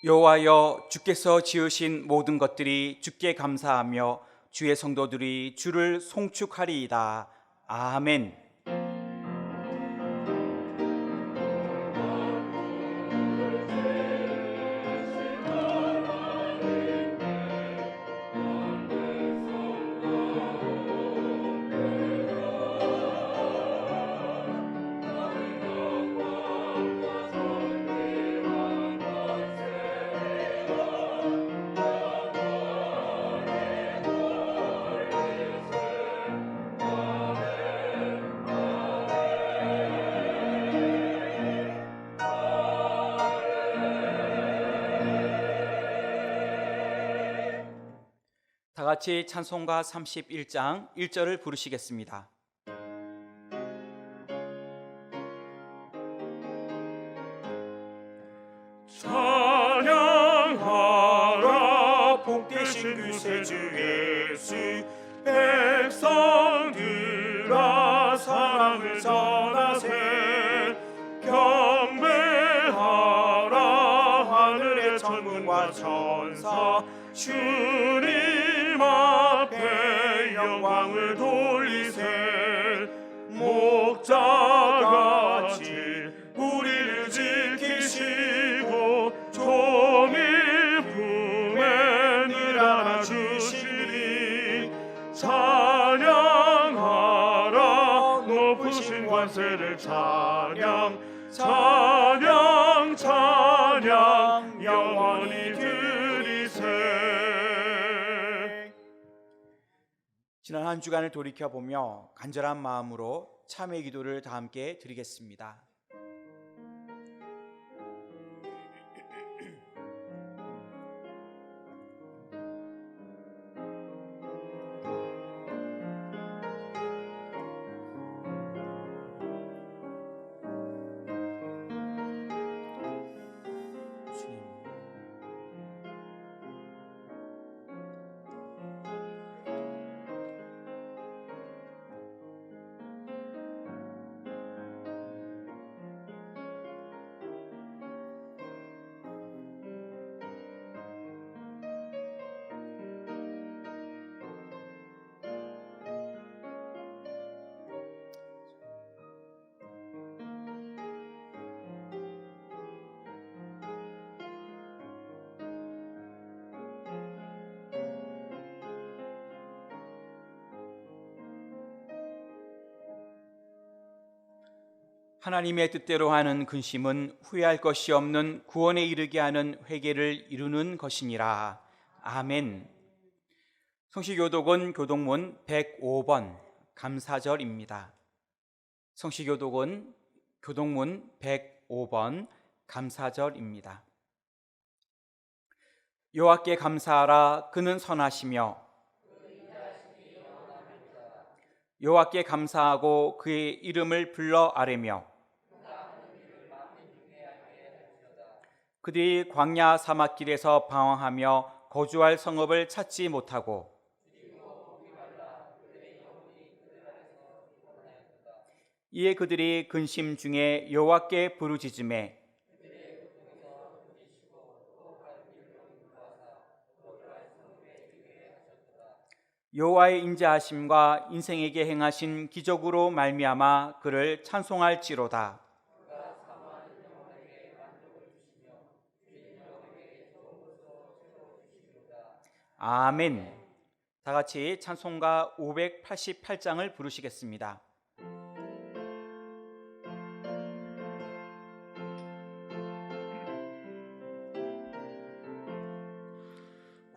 여호와여, 주께서 지으신 모든 것들이 주께 감사하며 주의 성도들이 주를 송축하리이다. 아멘. 다 같이 찬송가 31장 1절을 부르시겠습니다. 찬양하라 복되신 구세주 예수, 백성들아 사랑을 전하세. 경배하라 하늘의 천군과 천사, 주님 앞에 영광을 돌리세. 목자같이 우리를 지키시고 종일 품에 늘 안아주시니, 찬양하라 높으신 권세를 찬양, 찬양 찬양 영원히 드리세. 지난 한 주간을 돌이켜보며 간절한 마음으로 참회 기도를 다 함께 드리겠습니다. 하나님의 뜻대로 하는 근심은 후회할 것이 없는 구원에 이르게 하는 회개를 이루는 것이니라. 아멘. 성시교독은 교독문 105번 감사절입니다. 성시교독은 교독문 105번 감사절입니다. 여호와께 감사하라, 그는 선하시며 여호와께 감사하고 그의 이름을 불러 아뢰며 그들이 광야 사막길에서 방황하며 거주할 성읍을 찾지 못하고 이에 그들이 근심 중에 여호와께 부르짖으매 여호와의 인자하심과 인생에게 행하신 기적으로 말미암아 그를 찬송할지로다. 아멘. 다 같이 찬송가 588장을 부르시겠습니다.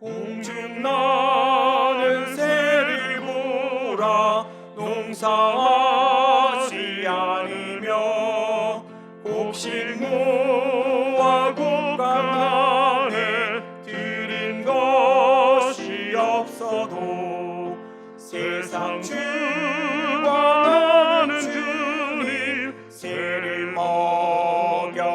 공중 나는 새를 보라, 농사하지 않으며 곡식모아 곡간에 들인 것이 없어도 세상 주관하는 주님 새를 먹여주시니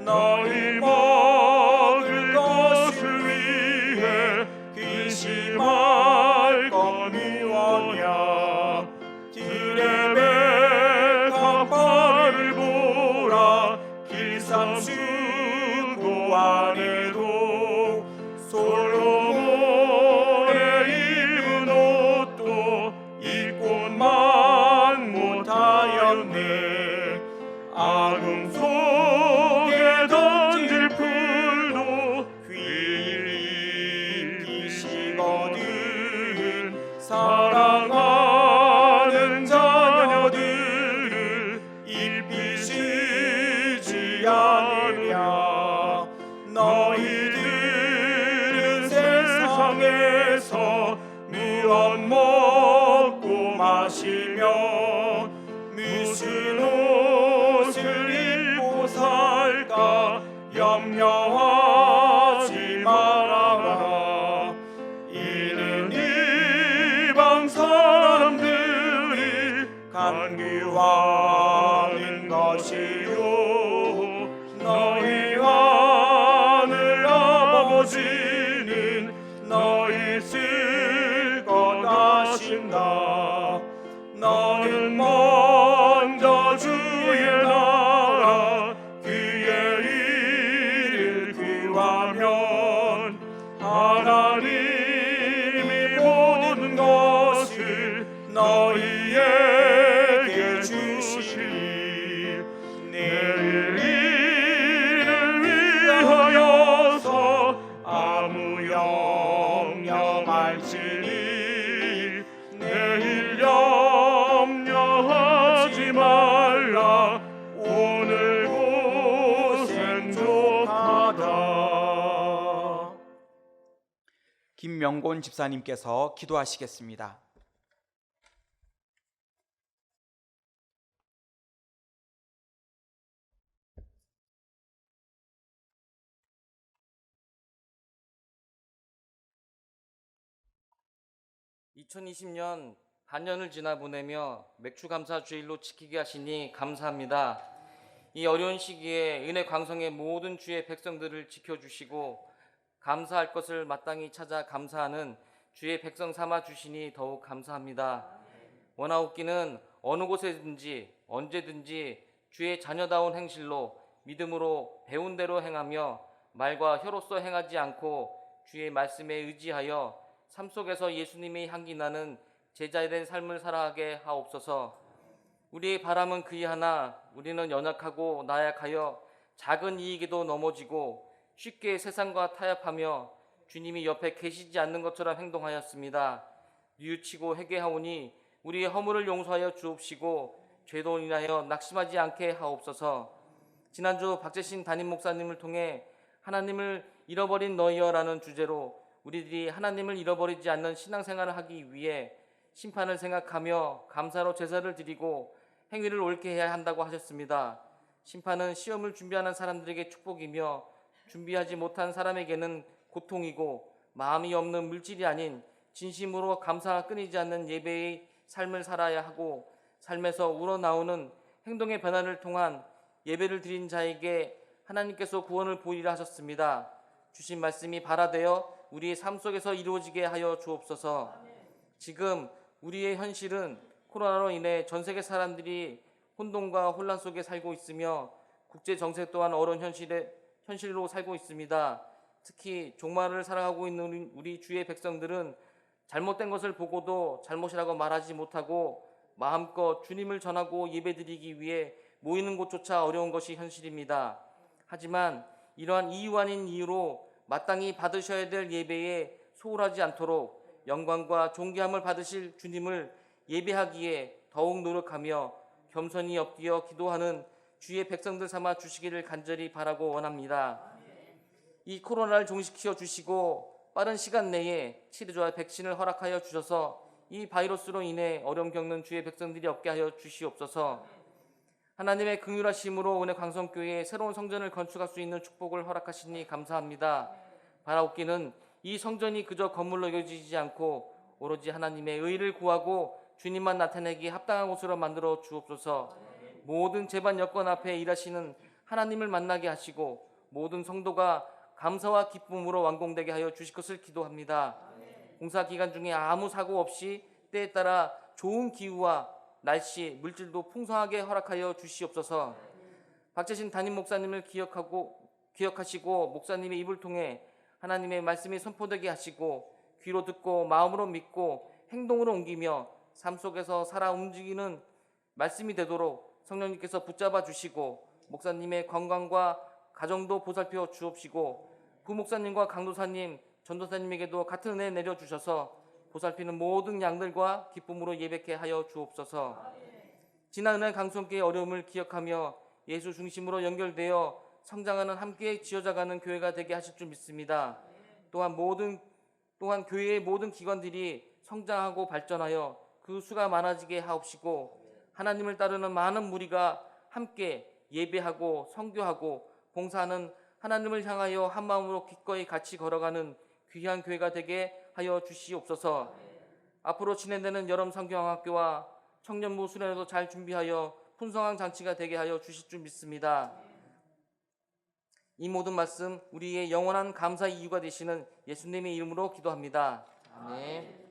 너희 먹을 것을 위해 근심할 건 무엇냐. 들의 백합화를 보라, 길상수 안에 아금 속에 던질 풀도 귀이시거든 사랑하는 자녀들을 입히시지 않으랴 너희들은 세상에서 무엇 먹고 마시며 무슨 옷을 입고 살까 염려하지 말아라 이는 이방 사람들이 간구하는 것이요 너희 하늘 아버지는 너희 쓸 것 아신다 너는 먼저 주의 나라 그의 일을 구하면 하나님이 모든 것을 너희에게 주시리 내일 일을 위하여서 아무 염려할지니 내일 염려하지 말라 오늘 고생 족하다. 김명곤 집사님께서 기도하시겠습니다. (2020년) 반년을 지나 보내며 맥주감사 주일로 지키게 하시니 감사합니다. 이 어려운 시기에 은혜 광성의 모든 주의 백성들을 지켜주시고 감사할 것을 마땅히 찾아 감사하는 주의 백성 삼아 주시니 더욱 감사합니다. 원하옵기는 어느 곳에든지 언제든지 주의 자녀다운 행실로 믿음으로 배운 대로 행하며 말과 혀로서 행하지 않고 주의 말씀에 의지하여 삶 속에서 예수님의 향기 나는 제자된 삶을 살아가게 하옵소서. 우리의 바람은 그이 하나 우리는 연약하고 나약하여 작은 이익에도 넘어지고 쉽게 세상과 타협하며 주님이 옆에 계시지 않는 것처럼 행동하였습니다. 뉘우치고 회개하오니 우리의 허물을 용서하여 주옵시고 죄도 인하여 낙심하지 않게 하옵소서. 지난주 박재신 담임 목사님을 통해 하나님을 잃어버린 너희여라는 주제로 우리들이 하나님을 잃어버리지 않는 신앙생활을 하기 위해 심판을 생각하며 감사로 제사를 드리고 행위를 옳게 해야 한다고 하셨습니다. 심판은 시험을 준비하는 사람들에게 축복이며 준비하지 못한 사람에게는 고통이고 마음이 없는 물질이 아닌 진심으로 감사가 끊이지 않는 예배의 삶을 살아야 하고 삶에서 우러나오는 행동의 변화를 통한 예배를 드린 자에게 하나님께서 구원을 보이라 하셨습니다. 주신 말씀이 발화되어 우리의 삶 속에서 이루어지게 하여 주옵소서. 지금 우리의 현실은 코로나로 인해 전 세계 사람들이 혼돈과 혼란 속에 살고 있으며 국제 정세 또한 어려운 현실로 살고 있습니다. 특히 종말을 살아가고 있는 우리 주의 백성들은 잘못된 것을 보고도 잘못이라고 말하지 못하고 마음껏 주님을 전하고 예배드리기 위해 모이는 곳조차 어려운 것이 현실입니다. 하지만 이러한 이유 아닌 이유로 마땅히 받으셔야 될 예배에 소홀하지 않도록 영광과 존귀함을 받으실 주님을 예배하기에 더욱 노력하며 겸손히 엎드려 기도하는 주의 백성들 삼아 주시기를 간절히 바라고 원합니다. 이 코로나를 종식시켜 주시고 빠른 시간 내에 치료와 백신을 허락하여 주셔서 이 바이러스로 인해 어려움 겪는 주의 백성들이 없게 하여 주시옵소서. 하나님의 긍휼하심으로 은혜 광성교회에 새로운 성전을 건축할 수 있는 축복을 허락하시니 감사합니다. 바라옵기는 이 성전이 그저 건물로 여겨지지 않고 오로지 하나님의 의를 구하고 주님만 나타내기 합당한 곳으로 만들어 주옵소서. 모든 재반 여건 앞에 일하시는 하나님을 만나게 하시고 모든 성도가 감사와 기쁨으로 완공되게 하여 주실 것을 기도합니다. 공사 기간 중에 아무 사고 없이 때에 따라 좋은 기후와 날씨, 물질도 풍성하게 허락하여 주시옵소서. 박재신 담임 목사님을 기억하시고 목사님의 입을 통해 하나님의 말씀이 선포되게 하시고 귀로 듣고 마음으로 믿고 행동으로 옮기며 삶 속에서 살아 움직이는 말씀이 되도록 성령님께서 붙잡아 주시고 목사님의 건강과 가정도 보살펴 주옵시고 부목사님과 강도사님, 전도사님에게도 같은 은혜 내려주셔서 보살피는 모든 양들과 기쁨으로 예배케 하여 주옵소서. 지난 은혜 강성교의 어려움을 기억하며 예수 중심으로 연결되어 성장하는 함께 지어져가는 교회가 되게 하실 줄 믿습니다. 또한 교회의 모든 기관들이 성장하고 발전하여 그 수가 많아지게 하옵시고 하나님을 따르는 많은 무리가 함께 예배하고 선교하고 봉사하는 하나님을 향하여 한 마음으로 기꺼이 같이 걸어가는 귀한 교회가 되게 하여 주시옵소서. 앞으로 진행되는 여름 성경학교와 청년부 수련회도 잘 준비하여 풍성한 잔치가 되게 하여 주실 줄 믿습니다. 이 모든 말씀 우리의 영원한 감사의 이유가 되시는 예수님의 이름으로 기도합니다. 아멘.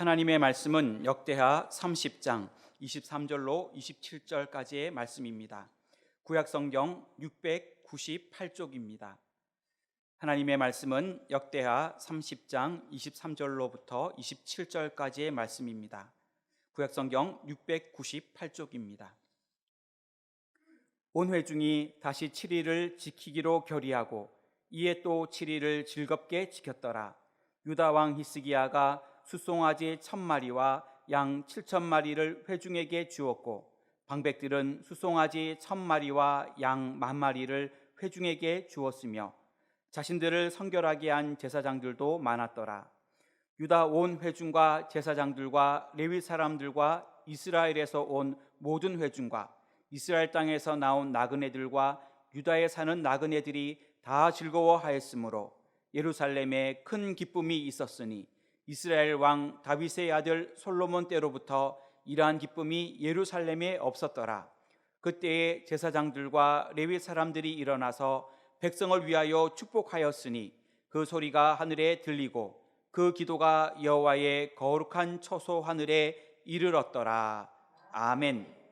하나님의 말씀은 역대하 30장 23절로 27절까지의 말씀입니다. 구약성경 698쪽입니다. 하나님의 말씀은 역대하 30장 23절로부터 27절까지의 말씀입니다. 구약성경 698쪽입니다. 온 회중이 다시 7일을 지키기로 결의하고 이에 또 7일을 즐겁게 지켰더라. 유다 왕 히스기야가 숫송아지 1000마리와 양 7000마리를 회중에게 주었고 방백들은 숫송아지 1000마리와 양 10,000마리를 회중에게 주었으며 자신들을 성결하게 한 제사장들도 많았더라. 유다 온 회중과 제사장들과 레위 사람들과 이스라엘에서 온 모든 회중과 이스라엘 땅에서 나온 나그네들과 유다에 사는 나그네들이 다 즐거워하였으므로 예루살렘에 큰 기쁨이 있었으니 이스라엘 왕 다윗의 아들 솔로몬 때로부터 이러한 기쁨이 예루살렘에 없었더라. 그때에 제사장들과 레위 사람들이 일어나서 백성을 위하여 축복하였으니 그 소리가 하늘에 들리고 그 기도가 여호와의 거룩한 처소 하늘에 이르렀더라. 아멘.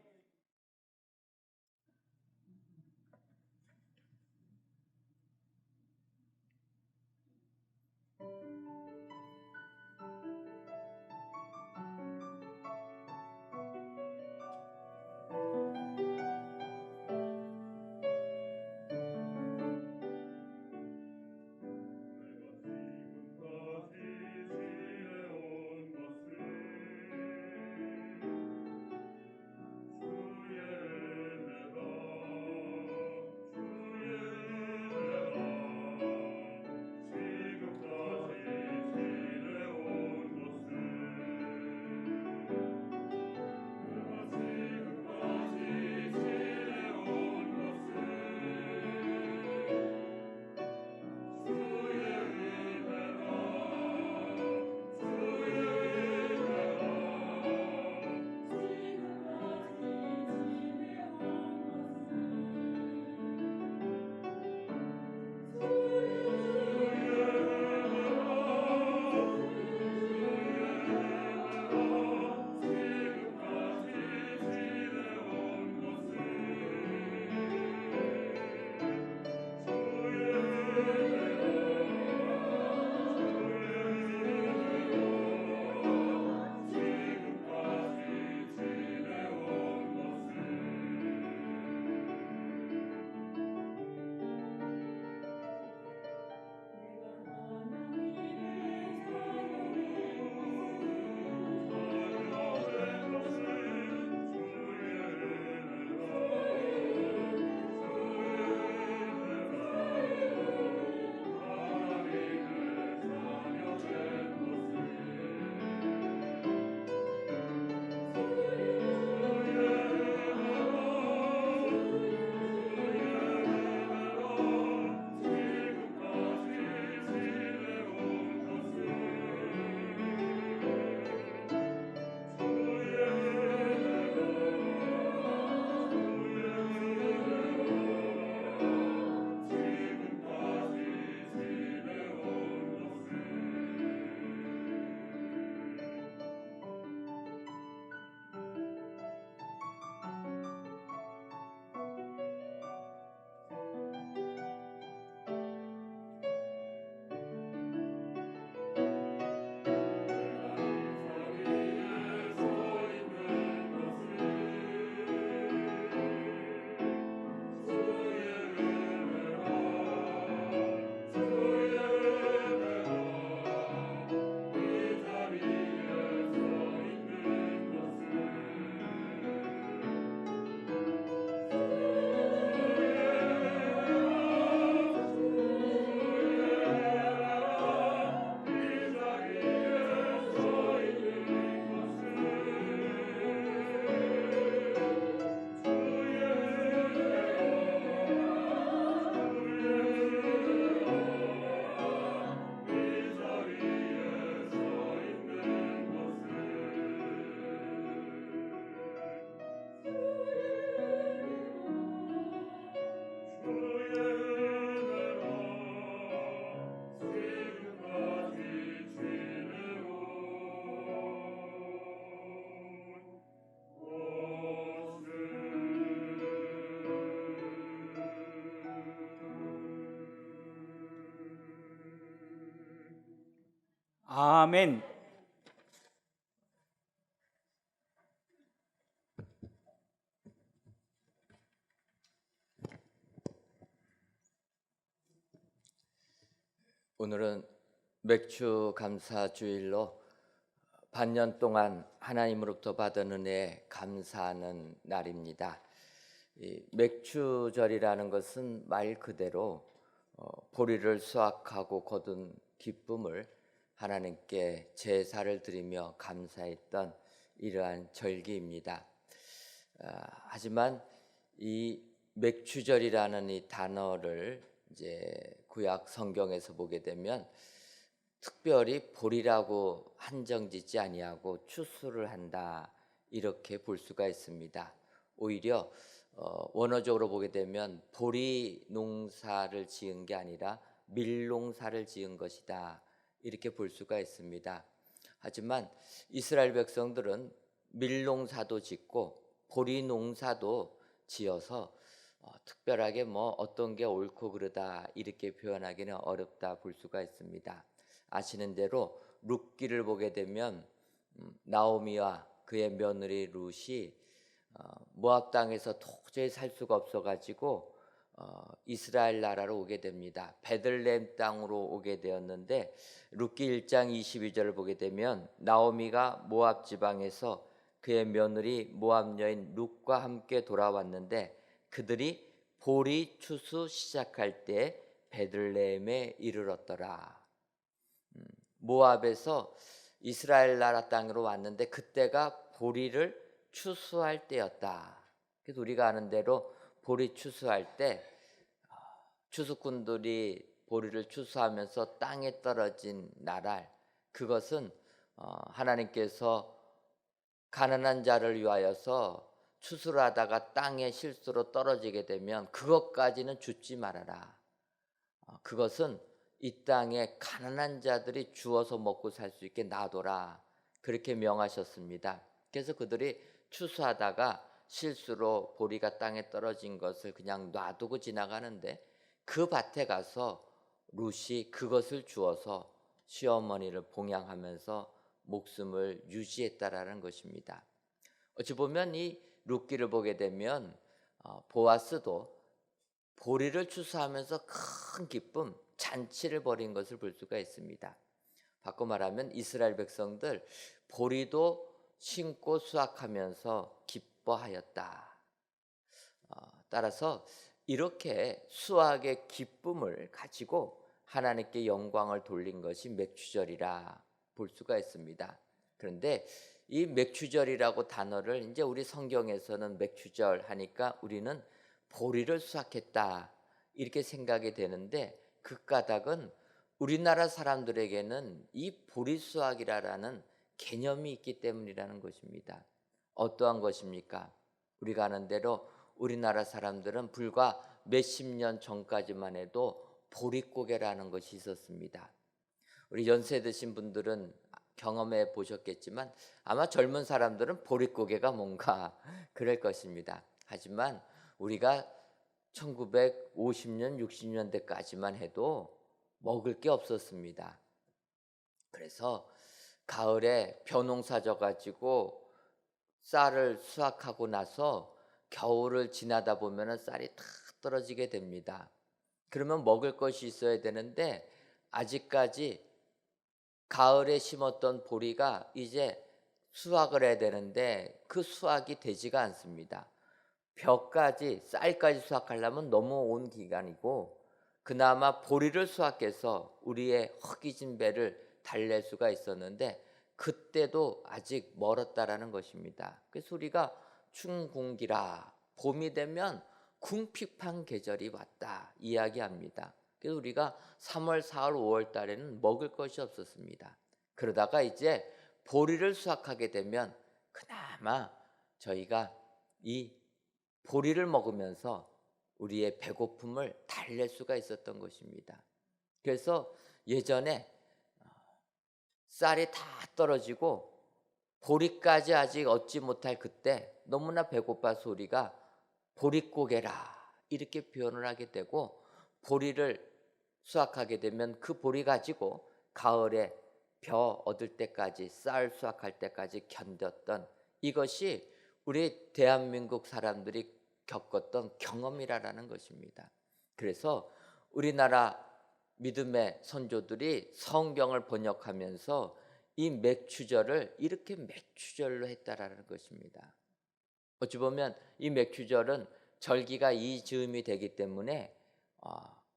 아멘. 오늘은 맥주 감사 주일로 반년 동안 하나님으로부터 받은 은혜에 감사하는 날입니다. 이 맥주절이라는 것은 말 그대로 보리를 수확하고 거둔 기쁨을 하나님께 제사를 드리며 감사했던 이러한 절기입니다. 하지만 이 맥주절이라는 이 단어를 이제 구약 성경에서 보게 되면 특별히 보리라고 한정짓지 아니하고 추수를 한다 이렇게 볼 수가 있습니다. 오히려 원어적으로 보게 되면 보리 농사를 지은 게 아니라 밀농사를 지은 것이다 이렇게 볼 수가 있습니다. 하지만 이스라엘 백성들은 밀농사도 짓고 보리 농사도 지어서 특별하게 뭐 어떤 게 옳고 그르다 이렇게 표현하기는 어렵다 볼 수가 있습니다. 아시는 대로 룻기를 보게 되면 나오미와 그의 며느리 룻이 모압 땅에서 도저히 살 수가 없어가지고 이스라엘 나라로 오게 됩니다. 베들레헴 땅으로 오게 되었는데 룻기 1장 22절을 보게 되면 나오미가 모압 지방에서 그의 며느리 모압 여인 룻과 함께 돌아왔는데 그들이 보리 추수 시작할 때 베들레헴에 이르렀더라. 모압에서 이스라엘 나라 땅으로 왔는데 그때가 보리를 추수할 때였다. 그래서 우리가 아는 대로 보리 추수할 때 추수꾼들이 보리를 추수하면서 땅에 떨어진 나랄, 그것은 하나님께서 가난한 자를 위하여서 추수를 하다가 땅에 실수로 떨어지게 되면 그것까지는 줍지 말아라. 그것은 이 땅에 가난한 자들이 주워서 먹고 살 수 있게 놔둬라. 그렇게 명하셨습니다. 그래서 그들이 추수하다가 실수로 보리가 땅에 떨어진 것을 그냥 놔두고 지나가는데 그 밭에 가서 룻이 그것을 주워서 시어머니를 봉양하면서 목숨을 유지했다라는 것입니다. 어찌 보면 이 룻기를 보게 되면 보아스도 보리를 추수하면서 큰 기쁨, 잔치를 벌인 것을 볼 수가 있습니다. 바꿔 말하면 이스라엘 백성들 보리도 심고 수확하면서 기뻐하였다. 따라서 이렇게 수확의 기쁨을 가지고 하나님께 영광을 돌린 것이 맥주절이라 볼 수가 있습니다. 그런데 이 맥주절이라고 단어를 이제 우리 성경에서는 맥주절 하니까 우리는 보리를 수확했다 이렇게 생각이 되는데 그 까닭은 우리나라 사람들에게는 이 보리 수확이라는 개념이 있기 때문이라는 것입니다. 어떠한 것입니까? 우리가 아는 대로 우리나라 사람들은 불과 몇십 년 전까지만 해도 보릿고개라는 것이 있었습니다. 우리 연세 드신 분들은 경험해 보셨겠지만 아마 젊은 사람들은 보릿고개가 뭔가 그럴 것입니다. 하지만 우리가 1950년, 60년대까지만 해도 먹을 게 없었습니다. 그래서 가을에 벼농사 져가지고 쌀을 수확하고 나서 겨울을 지나다 보면 쌀이 다 떨어지게 됩니다. 그러면 먹을 것이 있어야 되는데 아직까지 가을에 심었던 보리가 이제 수확을 해야 되는데 그 수확이 되지가 않습니다. 벼까지 쌀까지 수확하려면 너무 온 기간이고 그나마 보리를 수확해서 우리의 허기진 배를 달랠 수가 있었는데 그때도 아직 멀었다라는 것입니다. 그래서 우리가 춘궁기라 봄이 되면 궁핍한 계절이 왔다 이야기합니다. 그래서 우리가 3월, 4월, 5월 달에는 먹을 것이 없었습니다. 그러다가 이제 보리를 수확하게 되면 그나마 저희가 이 보리를 먹으면서 우리의 배고픔을 달랠 수가 있었던 것입니다. 그래서 예전에 쌀이 다 떨어지고 보리까지 아직 얻지 못할 그때 너무나 배고파서 우리가 보릿고개라 이렇게 표현을 하게 되고 보리를 수확하게 되면 그 보리 가지고 가을에 벼 얻을 때까지, 쌀 수확할 때까지 견뎠던 이것이 우리 대한민국 사람들이 겪었던 경험이라는 것입니다. 그래서 우리나라 믿음의 선조들이 성경을 번역하면서 이 맥추절을 이렇게 맥추절로 했다라는 것입니다. 어찌 보면 이 맥추절은 절기가 이 즈음이 되기 때문에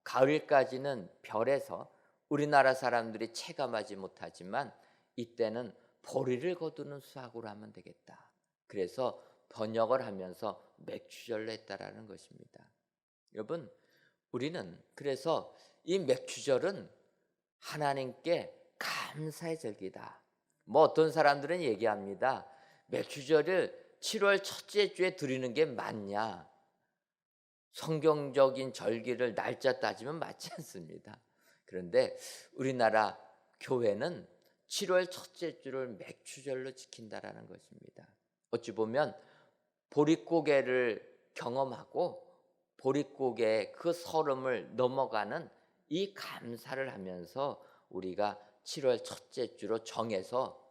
가을까지는 별에서 우리나라 사람들이 체감하지 못하지만 이때는 보리를 거두는 수확으로 하면 되겠다. 그래서 번역을 하면서 맥추절로 했다라는 것입니다. 여러분, 우리는 그래서 이 맥추절은 하나님께 감사의 절기다. 뭐 어떤 사람들은 얘기합니다. 맥추절을 7월 첫째 주에 드리는 게 맞냐? 성경적인 절기를 날짜 따지면 맞지 않습니다. 그런데 우리나라 교회는 7월 첫째 주를 맥추절로 지킨다라는 것입니다. 어찌 보면 보릿고개를 경험하고 보릿고개의 그 설움을 넘어가는 이 감사를 하면서 우리가 7월 첫째 주로 정해서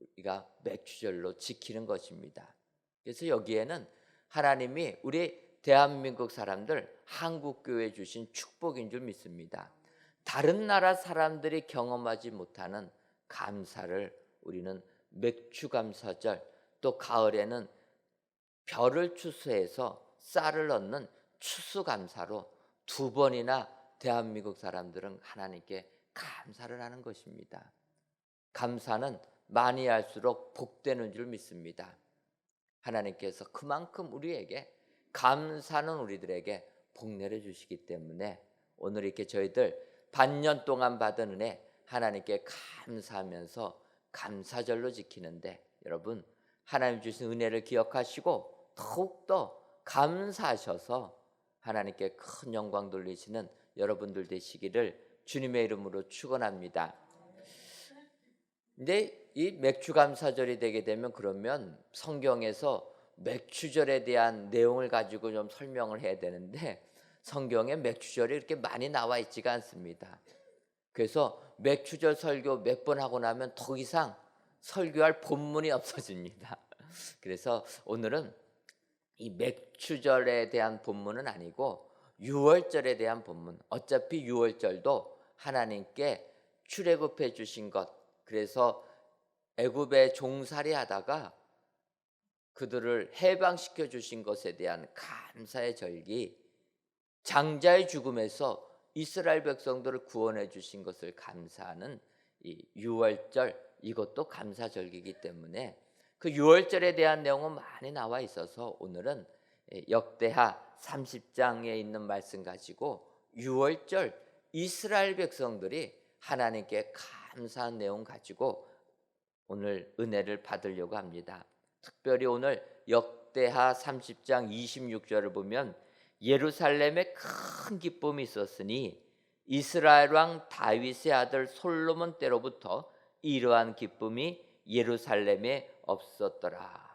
우리가 맥추절로 지키는 것입니다. 그래서 여기에는 하나님이 우리 대한민국 사람들, 한국교회 주신 축복인 줄 믿습니다. 다른 나라 사람들이 경험하지 못하는 감사를 우리는 맥추감사절, 또 가을에는 별을 추수해서 쌀을 얻는 추수감사로 두 번이나 대한민국 사람들은 하나님께 감사를 하는 것입니다. 감사는 많이 할수록 복되는 줄 믿습니다. 하나님께서 그만큼 우리에게 감사는 우리들에게 복 내려주시기 때문에 오늘 이렇게 저희들 반년 동안 받은 은혜 하나님께 감사하면서 감사절로 지키는데, 여러분 하나님 주신 은혜를 기억하시고 더욱더 감사하셔서 하나님께 큰 영광 돌리시는 여러분들 되시기를 주님의 이름으로 축원합니다. 근데 이 맥추감사절이 되게 되면 그러면 성경에서 맥추절에 대한 내용을 가지고 좀 설명을 해야 되는데 성경에 맥추절이 이렇게 많이 나와 있지가 않습니다. 그래서 맥추절 설교 몇 번 하고 나면 더 이상 설교할 본문이 없어집니다. 그래서 오늘은 이 맥추절에 대한 본문은 아니고 유월절에 대한 본문, 어차피 유월절도 하나님께 출애굽해 주신 것, 그래서 애굽에 종살이 하다가 그들을 해방시켜 주신 것에 대한 감사의 절기, 장자의 죽음에서 이스라엘 백성들을 구원해 주신 것을 감사하는 이 유월절, 이것도 감사절기이기 때문에 그 유월절에 대한 내용은 많이 나와 있어서 오늘은 역대하 30장에 있는 말씀 가지고 유월절 이스라엘 백성들이 하나님께 감사한 내용 가지고 오늘 은혜를 받으려고 합니다. 특별히 오늘 역대하 30장 26절을 보면 예루살렘에 큰 기쁨이 있었으니 이스라엘 왕 다윗의 아들 솔로몬 때로부터 이러한 기쁨이 예루살렘에 없었더라.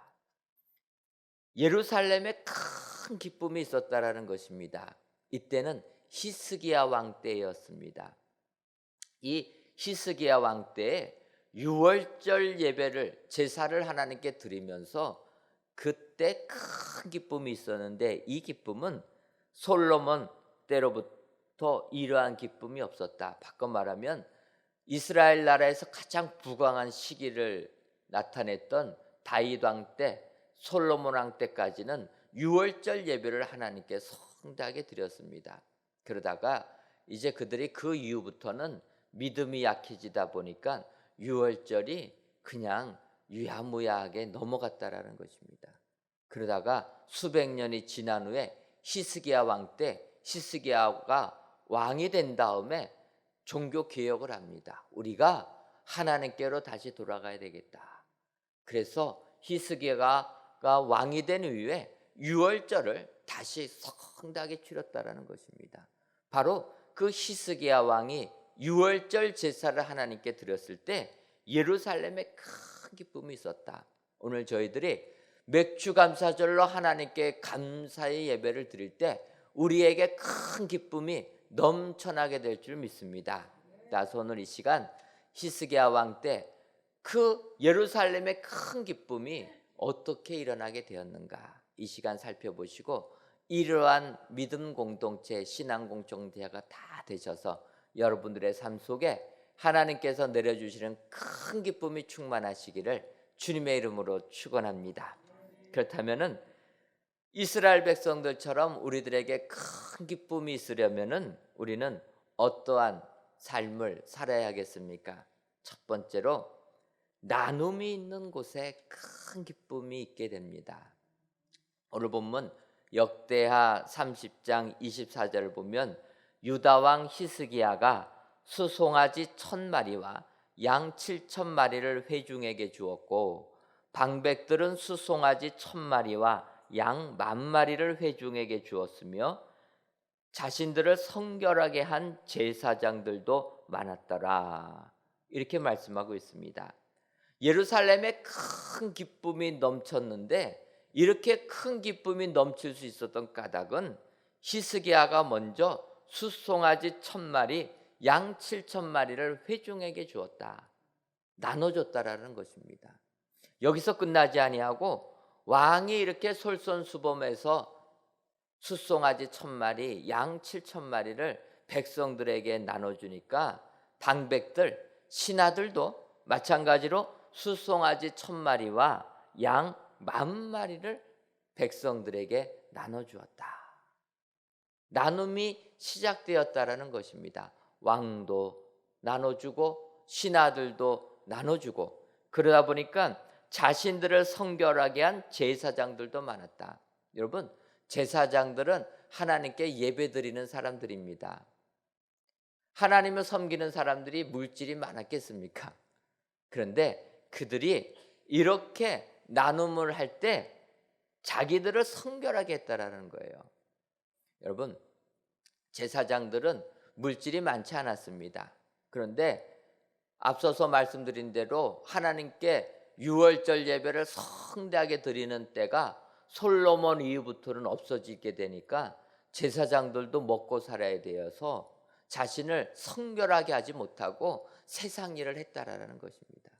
예루살렘에 큰 기쁨이 있었다라는 것입니다. 이때는 히스기야 왕 때였습니다. 이 히스기야 왕 때에 유월절 예배를 제사를 하나님께 드리면서 그때 큰 기쁨이 있었는데 이 기쁨은 솔로몬 때로부터 이러한 기쁨이 없었다. 바꿔 말하면 이스라엘 나라에서 가장 부강한 시기를 나타냈던 다윗 왕 때, 솔로몬 왕 때까지는 유월절 예배를 하나님께 성대하게 드렸습니다. 그러다가 이제 그들이 그 이후부터는 믿음이 약해지다 보니까 유월절이 그냥 유야무야하게 넘어갔다라는 것입니다. 그러다가 수백 년이 지난 후에 히스기야 왕 때 히스기야가 왕이 된 다음에 종교 개혁을 합니다. 우리가 하나님께로 다시 돌아가야 되겠다. 그래서 히스기야가 왕이 된 이후에 유월절을 다시 성대하게 치렀다라는 것입니다. 바로 그 히스기야 왕이 유월절 제사를 하나님께 드렸을 때 예루살렘에 큰 기쁨이 있었다. 오늘 저희들이 맥추감사절로 하나님께 감사의 예배를 드릴 때 우리에게 큰 기쁨이 넘쳐나게 될 줄 믿습니다. 따라서 오늘 이 시간 히스기야 왕 때 그 예루살렘의 큰 기쁨이 어떻게 일어나게 되었는가, 이 시간 살펴보시고 이러한 믿음 공동체, 신앙 공동체가 다 되셔서 여러분들의 삶 속에 하나님께서 내려주시는 큰 기쁨이 충만하시기를 주님의 이름으로 축원합니다. 그렇다면은 이스라엘 백성들처럼 우리들에게 큰 기쁨이 있으려면은 우리는 어떠한 삶을 살아야 하겠습니까? 첫 번째로 나눔이 있는 곳에 큰 기쁨이 있게 됩니다. 오늘 본문 역대하 30장 24절을 보면 유다 왕 히스기야가 수송아지 1000마리와 양 7000마리를 회중에게 주었고 방백들은 수송아지 1000마리와 양 10,000마리를 회중에게 주었으며 자신들을 성결하게 한 제사장들도 많았더라. 이렇게 말씀하고 있습니다. 예루살렘에 큰 기쁨이 넘쳤는데 이렇게 큰 기쁨이 넘칠 수 있었던 까닭은 히스기야가 먼저 숫송아지 1000마리, 양 7000마리를 회중에게 주었다, 나눠줬다라는 것입니다. 여기서 끝나지 아니하고 왕이 이렇게 솔선수범해서 숫송아지 1000마리, 양 7000마리를 백성들에게 나눠주니까 방백들, 신하들도 마찬가지로 숫송아지 1000마리와 양 10,000마리를 백성들에게 나눠주었다. 나눔이 시작되었다라는 것입니다. 왕도 나눠주고 신하들도 나눠주고, 그러다 보니까 자신들을 성결하게 한 제사장들도 많았다. 여러분, 제사장들은 하나님께 예배드리는 사람들입니다. 하나님을 섬기는 사람들이 물질이 많았겠습니까? 그런데 그들이 이렇게 나눔을 할 때 자기들을 성결하게 했다라는 거예요. 여러분, 제사장들은 물질이 많지 않았습니다. 그런데 앞서서 말씀드린 대로 하나님께 유월절 예배를 성대하게 드리는 때가 솔로몬 이후부터는 없어지게 되니까 제사장들도 먹고 살아야 되어서 자신을 성결하게 하지 못하고 세상 일을 했다라는 것입니다.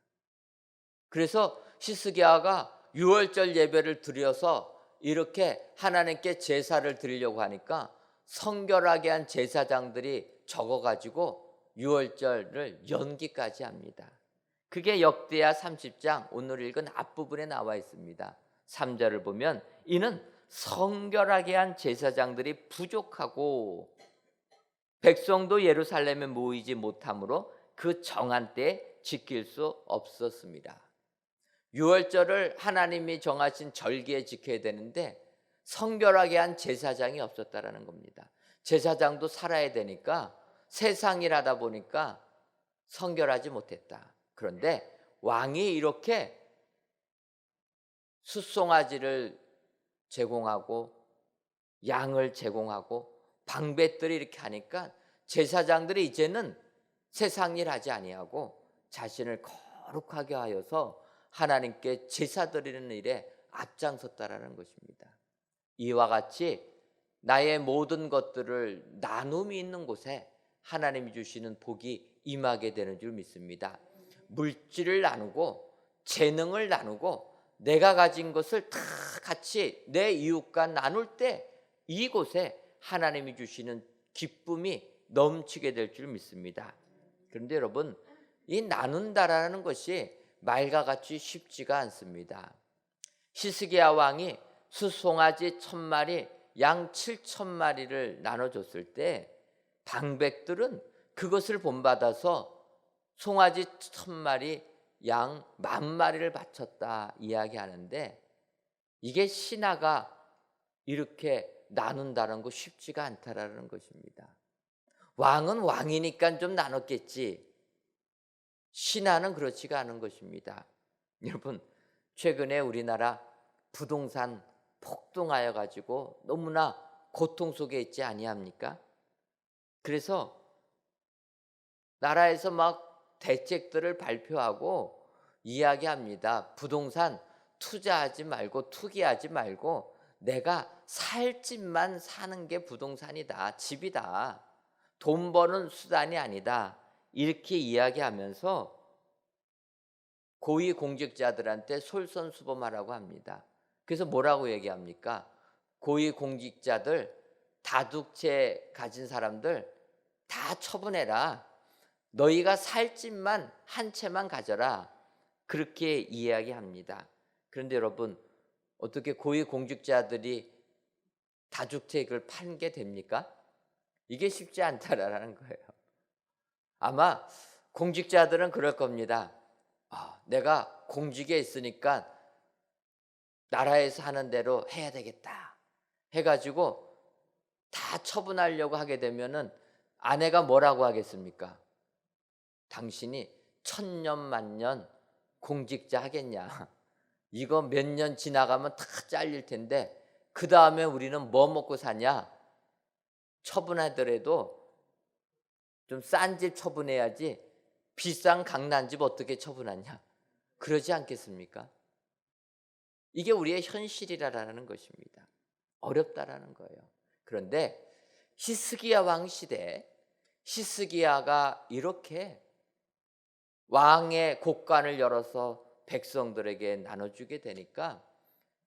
그래서 히스기야가 유월절 예배를 드려서 이렇게 하나님께 제사를 드리려고 하니까 성결하게 한 제사장들이 적어가지고 유월절을 연기까지 합니다. 그게 역대하 30장 오늘 읽은 앞부분에 나와 있습니다. 3절을 보면 이는 성결하게 한 제사장들이 부족하고 백성도 예루살렘에 모이지 못하므로 그 정한 때에 지킬 수 없었습니다. 유월절을 하나님이 정하신 절기에 지켜야 되는데 성결하게 한 제사장이 없었다라는 겁니다. 제사장도 살아야 되니까 세상 일 하다 보니까 성결하지 못했다. 그런데 왕이 이렇게 숫송아지를 제공하고 양을 제공하고 방배들이 이렇게 하니까 제사장들이 이제는 세상 일 하지 아니하고 자신을 거룩하게 하여서 하나님께 제사 드리는 일에 앞장섰다라는 것입니다. 이와 같이 나의 모든 것들을 나눔이 있는 곳에 하나님이 주시는 복이 임하게 되는 줄 믿습니다. 물질을 나누고 재능을 나누고 내가 가진 것을 다 같이 내 이웃과 나눌 때 이곳에 하나님이 주시는 기쁨이 넘치게 될 줄 믿습니다. 그런데 여러분, 이 나눈다라는 것이 말과 같이 쉽지가 않습니다. 히스기야 왕이 숫송아지 1000마리, 양 7000마리를 나눠줬을 때 방백들은 그것을 본받아서 송아지 1000마리, 양 10,000마리를 바쳤다 이야기하는데 이게 신하가 이렇게 나눈다는 거 쉽지가 않다라는 것입니다. 왕은 왕이니까 좀 나눴겠지. 신하는 그렇지가 않은 것입니다. 여러분, 최근에 우리나라 부동산 폭등하여 가지고 너무나 고통 속에 있지 아니합니까? 그래서 나라에서 막 대책들을 발표하고 이야기합니다. 부동산 투자하지 말고 투기하지 말고 내가 살 집만 사는 게 부동산이다, 집이다. 돈 버는 수단이 아니다. 이렇게 이야기하면서 고위 공직자들한테 솔선수범하라고 합니다. 그래서 뭐라고 얘기합니까? 고위 공직자들, 다둑채 가진 사람들 다 처분해라. 너희가 살 집만 한 채만 가져라. 그렇게 이야기합니다. 그런데 여러분, 어떻게 고위 공직자들이 다주택을 팔게 됩니까? 이게 쉽지 않다라는 거예요. 아마 공직자들은 그럴 겁니다. 내가 공직에 있으니까 나라에서 하는 대로 해야 되겠다 해가지고 다 처분하려고 하게 되면은 아내가 뭐라고 하겠습니까? 당신이 천년만년 공직자 하겠냐? 이거 몇 년 지나가면 다 잘릴 텐데 그 다음에 우리는 뭐 먹고 사냐? 처분하더라도 좀 싼 집 처분해야지 비싼 강난집 어떻게 처분하냐? 그러지 않겠습니까? 이게 우리의 현실이라는 것입니다. 어렵다라는 거예요. 그런데 히스기야 왕 시대, 히스기야가 이렇게 왕의 곡관을 열어서 백성들에게 나눠주게 되니까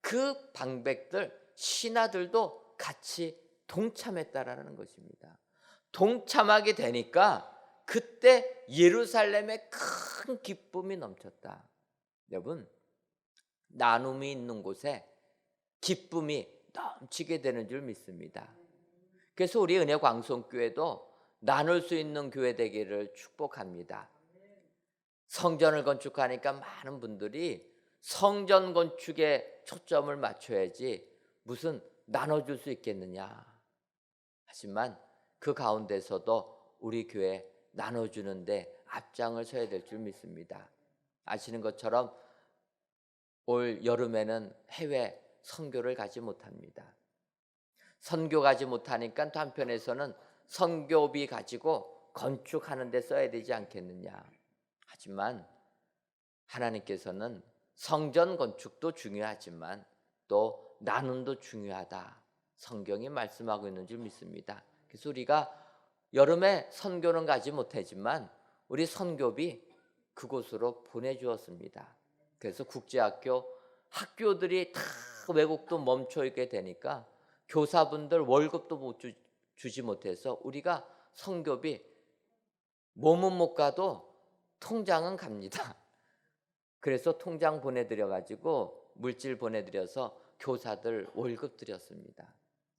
그 방백들, 신하들도 같이 동참했다라는 것입니다. 동참하게 되니까 그때 예루살렘에 큰 기쁨이 넘쳤다. 여러분, 나눔이 있는 곳에 기쁨이 넘치게 되는 줄 믿습니다. 그래서 우리 은혜 광성교회도 나눌 수 있는 교회 되기를 축복합니다. 성전을 건축하니까 많은 분들이 성전 건축에 초점을 맞춰야지 무슨 나눠줄 수 있겠느냐. 하지만 그 가운데서도 우리 교회 나눠주는데 앞장을 서야 될 줄 믿습니다. 아시는 것처럼 올 여름에는 해외 선교를 가지 못합니다. 선교 가지 못하니까 또 한편에서는 선교비 가지고 건축하는 데 써야 되지 않겠느냐. 하지만 하나님께서는 성전 건축도 중요하지만 또 나눔도 중요하다. 성경이 말씀하고 있는 줄 믿습니다. 그래서 우리가 여름에 선교는 가지 못하지만 우리 선교비 그곳으로 보내주었습니다. 그래서 국제학교 학교들이 다 외국도 멈춰 있게 되니까 교사분들 월급도 주지 못해서 우리가 선교비 몸은 못 가도 통장은 갑니다. 그래서 통장 보내드려 가지고 물질 보내드려서 교사들 월급 드렸습니다.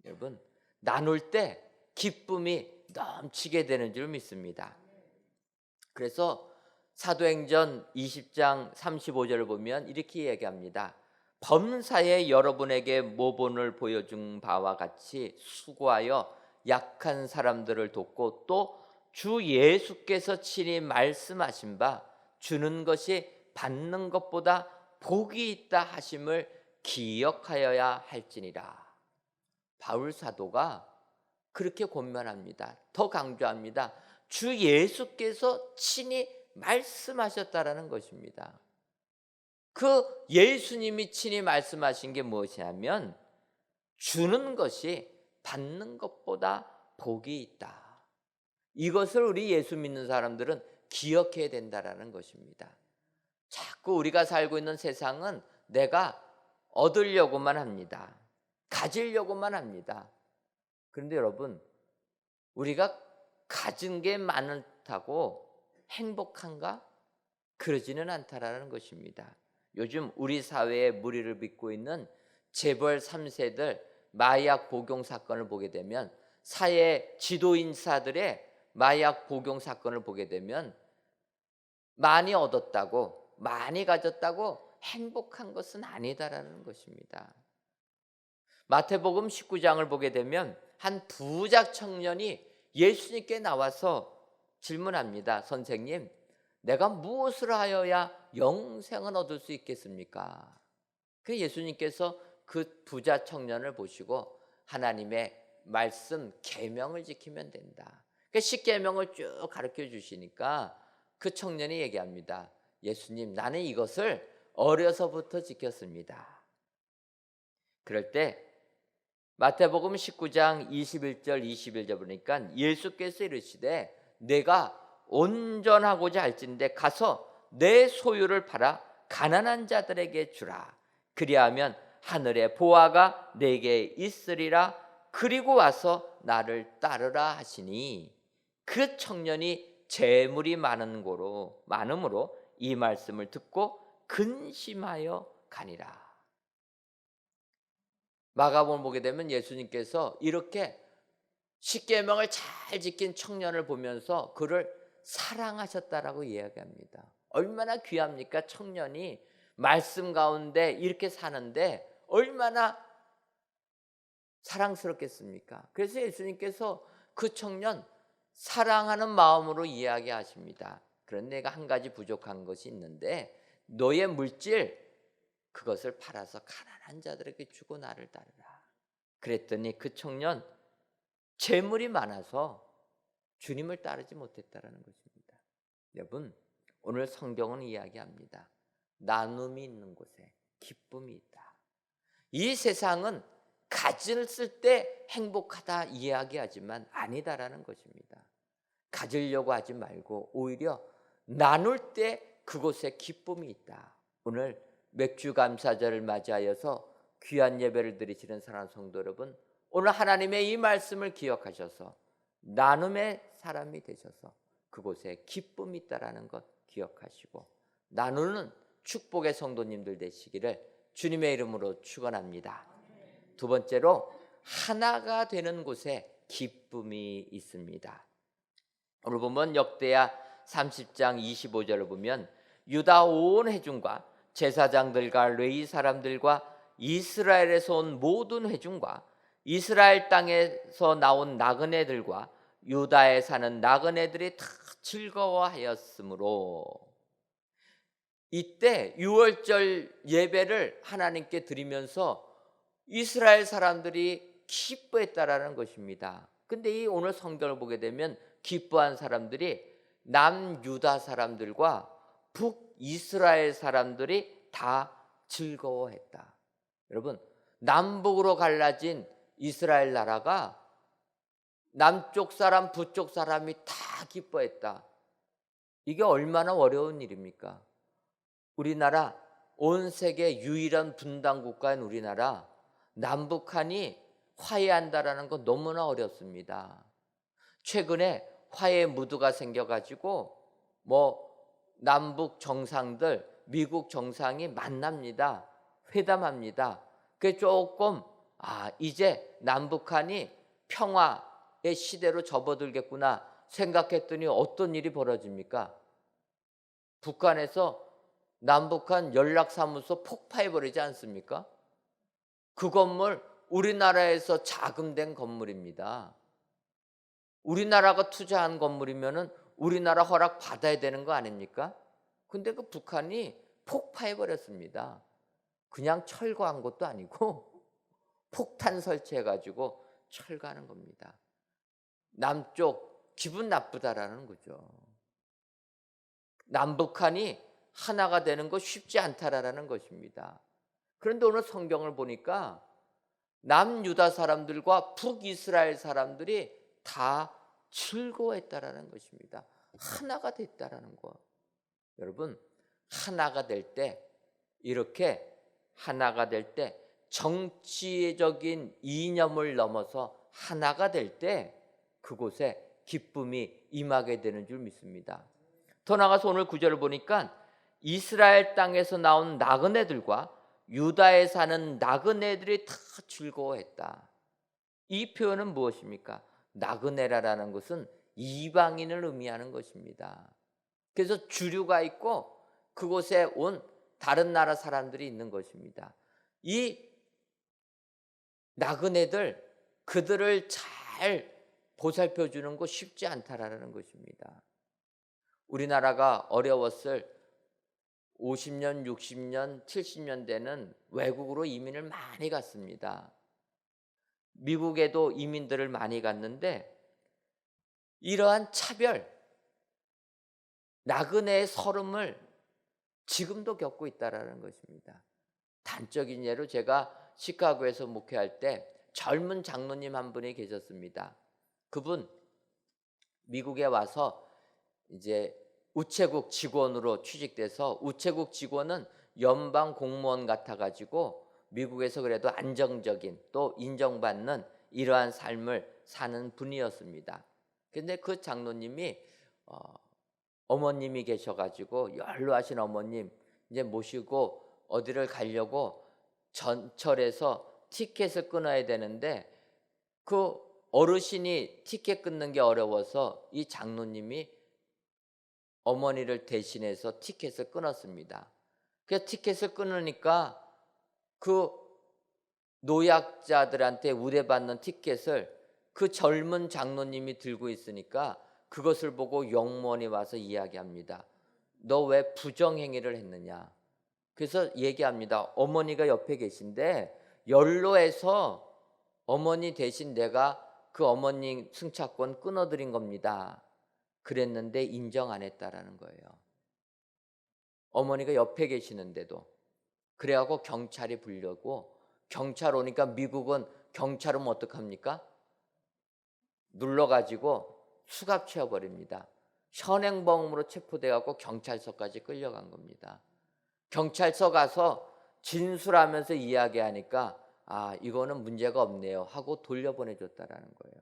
여러분, 나눌 때 기쁨이 넘치게 되는 줄 믿습니다. 그래서 사도행전 20장 35절을 보면 이렇게 얘기합니다. 범사에 여러분에게 모본을 보여준 바와 같이 수고하여 약한 사람들을 돕고 또 주 예수께서 친히 말씀하신 바 주는 것이 받는 것보다 복이 있다 하심을 기억하여야 할지니라. 바울 사도가 그렇게 권면합니다. 더 강조합니다. 주 예수께서 친히 말씀하셨다라는 것입니다. 그 예수님이 친히 말씀하신 게 무엇이냐면 주는 것이 받는 것보다 복이 있다. 이것을 우리 예수 믿는 사람들은 기억해야 된다라는 것입니다. 자꾸 우리가 살고 있는 세상은 내가 얻으려고만 합니다. 가지려고만 합니다. 그런데 여러분, 우리가 가진 게 많다고 행복한가? 그러지는 않다라는 것입니다. 요즘 우리 사회의 무리를 빚고 있는 재벌 3세들 마약 복용 사건을 보게 되면 사회 지도인사들의 마약 복용 사건을 보게 되면 많이 얻었다고 많이 가졌다고 행복한 것은 아니다라는 것입니다. 마태복음 19장을 보게 되면 한 부자 청년이 예수님께 나와서 질문합니다. 선생님, 내가 무엇을 하여야 영생을 얻을 수 있겠습니까? 그 예수님께서 그 부자 청년을 보시고 하나님의 말씀 계명을 지키면 된다. 그 십계명을 쭉 가르쳐 주시니까 그 청년이 얘기합니다. 예수님, 나는 이것을 어려서부터 지켰습니다. 그럴 때 마태복음 19장 21절 21절 보니까 예수께서 이르시되 내가 온전하고자 할진대 가서 내 소유를 팔아 가난한 자들에게 주라. 그리하면 하늘의 보화가 내게 있으리라. 그리고 와서 나를 따르라 하시니 그 청년이 재물이 많음으로 이 말씀을 듣고 근심하여 가니라. 마가복음 보게 되면 예수님께서 이렇게 십계명을 잘 지킨 청년을 보면서 그를 사랑하셨다라고 이야기합니다. 얼마나 귀합니까? 청년이 말씀 가운데 이렇게 사는데 얼마나 사랑스럽겠습니까? 그래서 예수님께서 그 청년 사랑하는 마음으로 이야기하십니다. 그런데 내가 한 가지 부족한 것이 있는데 너의 물질 그것을 팔아서 가난한 자들에게 주고 나를 따르라. 그랬더니 그 청년 재물이 많아서 주님을 따르지 못했다라는 것입니다. 여러분, 오늘 성경은 이야기합니다. 나눔이 있는 곳에 기쁨이 있다. 이 세상은 가졌을 때 행복하다 이야기하지만 아니다라는 것입니다. 가지려고 하지 말고 오히려 나눌 때 그곳에 기쁨이 있다. 오늘 맥주 감사절을 맞이하여서 귀한 예배를 드리시는 사랑하는 성도 여러분, 오늘 하나님의 이 말씀을 기억하셔서 나눔의 사람이 되셔서 그곳에 기쁨이 있다라는 것 기억하시고 나누는 축복의 성도님들 되시기를 주님의 이름으로 축원합니다. 두 번째로 하나가 되는 곳에 기쁨이 있습니다. 오늘 보면 역대하 30장 25절을 보면 유다 온 회중과 제사장들과 레위 사람들과 이스라엘에서 온 모든 회중과 이스라엘 땅에서 나온 나그네들과 유다에 사는 나그네들이 다 즐거워하였으므로 이때 유월절 예배를 하나님께 드리면서 이스라엘 사람들이 기뻐했다라는 것입니다. 근데 이 오늘 성경을 보게 되면 기뻐한 사람들이 남유다 사람들과 북이스라엘 사람들이 다 즐거워했다. 여러분, 남북으로 갈라진 이스라엘 나라가 남쪽 사람, 북쪽 사람이 다 기뻐했다. 이게 얼마나 어려운 일입니까? 우리나라 온 세계 유일한 분단 국가인 우리나라 남북한이 화해한다라는 건 너무나 어렵습니다. 최근에 화해 무드가 생겨가지고 남북 정상들, 미국 정상이 만납니다. 회담합니다. 그게 조금 이제 남북한이 평화의 시대로 접어들겠구나 생각했더니 어떤 일이 벌어집니까? 북한에서 남북한 연락사무소 폭파해버리지 않습니까? 그 건물 우리나라에서 자금된 건물입니다. 우리나라가 투자한 건물이면은 우리나라 허락 받아야 되는 거 아닙니까? 근데 그 북한이 폭파해버렸습니다. 그냥 철거한 것도 아니고 폭탄 설치해가지고 철거하는 겁니다. 남쪽 기분 나쁘다라는 거죠. 남북한이 하나가 되는 거 쉽지 않다라는 것입니다. 그런데 오늘 성경을 보니까 남유다 사람들과 북이스라엘 사람들이 다 즐거워했다라는 것입니다. 하나가 됐다라는 거. 여러분, 하나가 될 때, 이렇게 하나가 될 때 정치적인 이념을 넘어서 하나가 될 때 그곳에 기쁨이 임하게 되는 줄 믿습니다. 더 나아가서 오늘 구절을 보니까 이스라엘 땅에서 나온 나그네들과 유다에 사는 나그네들이 다 즐거워했다. 이 표현은 무엇입니까? 나그네라는 것은 이방인을 의미하는 것입니다. 그래서 주류가 있고 그곳에 온 다른 나라 사람들이 있는 것입니다. 이 나그네들, 그들을 잘 보살펴 주는 거 쉽지 않다라는 것입니다. 우리나라가 어려웠을 50년, 60년, 70년대는 외국으로 이민을 많이 갔습니다. 미국에도 이민들을 많이 갔는데 이러한 차별, 나그네의 서름을 지금도 겪고 있다는 것입니다. 단적인 예로 제가 시카고에서 목회할 때 젊은 장로님 한 분이 계셨습니다. 그분 미국에 와서 이제 우체국 직원으로 취직돼서 우체국 직원은 연방 공무원 같아가지고 미국에서 그래도 안정적인 또 인정받는 이러한 삶을 사는 분이었습니다. 근데 그 장로님이 어머님이 계셔가지고 연로하신 어머님 이제 모시고 어디를 가려고 전철에서 티켓을 끊어야 되는데 그 어르신이 티켓 끊는 게 어려워서 이 장로님이 어머니를 대신해서 티켓을 끊었습니다. 그래서 티켓을 끊으니까 그 노약자들한테 우대받는 티켓을 그 젊은 장로님이 들고 있으니까 그것을 보고 영무원이 와서 이야기합니다. 너 왜 부정행위를 했느냐? 그래서 얘기합니다. 어머니가 옆에 계신데 연로해서 어머니 대신 내가 그 어머니 승차권 끊어드린 겁니다. 그랬는데 인정 안 했다라는 거예요. 어머니가 옆에 계시는데도. 그래갖고 경찰이 불려고 경찰 오니까 미국은 경찰 오면 어떡합니까? 눌러가지고 수갑 채워버립니다. 현행범으로 체포돼갖고 경찰서까지 끌려간 겁니다. 경찰서 가서 진술하면서 이야기하니까 이거는 문제가 없네요 하고 돌려보내줬다라는 거예요.